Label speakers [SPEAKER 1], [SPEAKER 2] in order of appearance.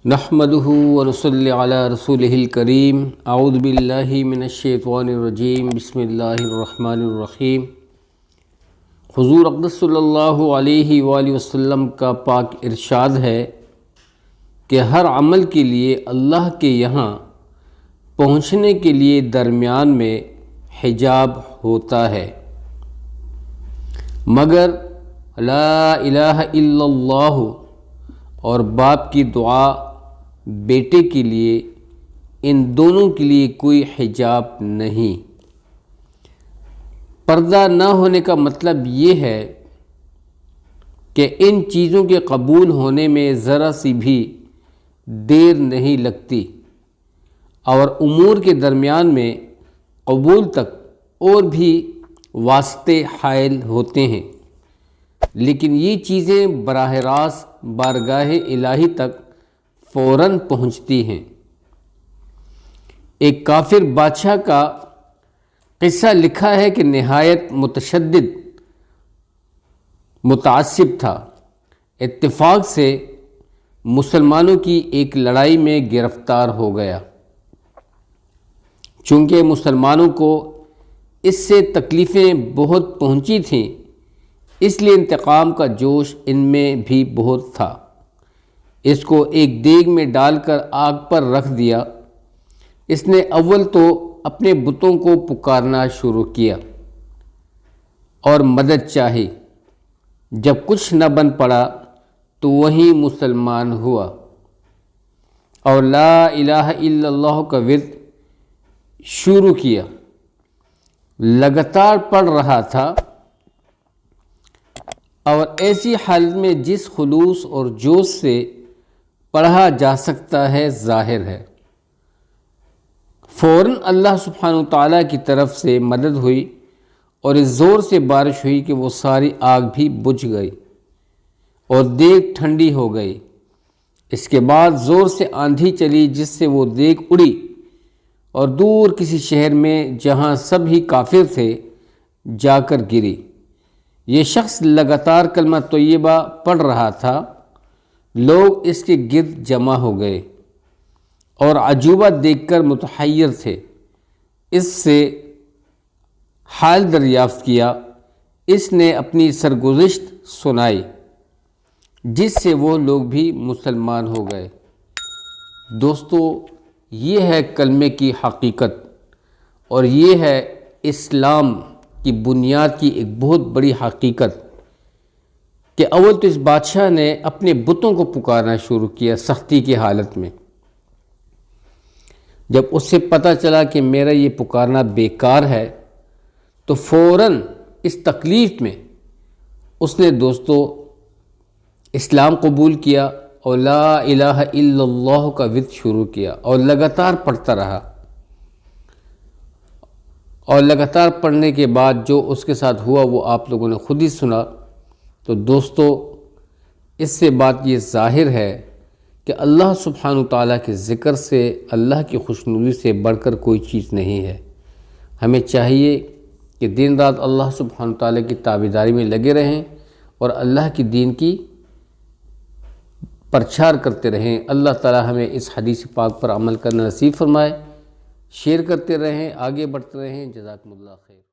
[SPEAKER 1] نحمده ونصلي على رسوله الكريم اعوذ باللہ من الشیطان الرجیم بسم اللہ الرحمن الرحیم۔ حضور اقدس صلی اللہ علیہ وآلہ وسلم کا پاک ارشاد ہے کہ ہر عمل کے لیے اللہ کے یہاں پہنچنے کے لیے درمیان میں حجاب ہوتا ہے، مگر لا الہ الا اللہ اور باپ کی دعا بیٹے کے لیے، ان دونوں کے لیے کوئی حجاب نہیں۔ پردہ نہ ہونے کا مطلب یہ ہے کہ ان چیزوں کے قبول ہونے میں ذرا سی بھی دیر نہیں لگتی اور امور کے درمیان میں قبول تک اور بھی واسطے حائل ہوتے ہیں، لیکن یہ چیزیں براہ راست بارگاہ الہی تک فوراً پہنچتی ہیں۔ ایک کافر بادشاہ کا قصہ لکھا ہے کہ نہایت متشدد متعصب تھا، اتفاق سے مسلمانوں کی ایک لڑائی میں گرفتار ہو گیا۔ چونکہ مسلمانوں کو اس سے تکلیفیں بہت پہنچی تھیں، اس لیے انتقام کا جوش ان میں بھی بہت تھا۔ اس کو ایک دیگ میں ڈال کر آگ پر رکھ دیا۔ اس نے اول تو اپنے بتوں کو پکارنا شروع کیا اور مدد چاہی۔ جب کچھ نہ بن پڑا تو وہی مسلمان ہوا اور لا الہ الا اللہ کا ورد شروع کیا۔ لگاتار پڑھ رہا تھا اور ایسی حالت میں جس خلوص اور جوش سے پڑھا جا سکتا ہے ظاہر ہے۔ فوراً اللہ سبحانہ وتعالیٰ کی طرف سے مدد ہوئی اور اس زور سے بارش ہوئی کہ وہ ساری آگ بھی بجھ گئی اور دیگ ٹھنڈی ہو گئی۔ اس کے بعد زور سے آندھی چلی جس سے وہ دیگ اڑی اور دور کسی شہر میں جہاں سب ہی کافر تھے جا کر گری۔ یہ شخص لگاتار کلمہ طیبہ پڑھ رہا تھا۔ لوگ اس کے گرد جمع ہو گئے اور عجوبہ دیکھ کر متحیر تھے۔ اس سے حال دریافت کیا۔ اس نے اپنی سرگزشت سنائی جس سے وہ لوگ بھی مسلمان ہو گئے۔ دوستو، یہ ہے کلمے کی حقیقت اور یہ ہے اسلام کی بنیاد کی ایک بہت بڑی حقیقت کہ اول تو اس بادشاہ نے اپنے بتوں کو پکارنا شروع کیا سختی کی حالت میں۔ جب اس سے پتہ چلا کہ میرا یہ پکارنا بیکار ہے تو فوراً اس تکلیف میں اس نے دوستو اسلام قبول کیا اور لا الہ الا اللہ کا ورد شروع کیا اور لگاتار پڑھتا رہا۔ اور لگاتار پڑھنے کے بعد جو اس کے ساتھ ہوا وہ آپ لوگوں نے خود ہی سنا۔ تو دوستو، اس سے بات یہ ظاہر ہے کہ اللہ سبحانہ وتعالیٰ کے ذکر سے، اللہ کی خوشنودی سے بڑھ کر کوئی چیز نہیں ہے۔ ہمیں چاہیے کہ دن رات اللہ سبحانہ وتعالیٰ کی تابعداری میں لگے رہیں اور اللہ کی دین کی پرچار کرتے رہیں۔ اللہ تعالیٰ ہمیں اس حدیث پاک پر عمل کرنا نصیب فرمائے۔ شیئر کرتے رہیں، آگے بڑھتے رہیں۔ جزاکم اللہ خیر۔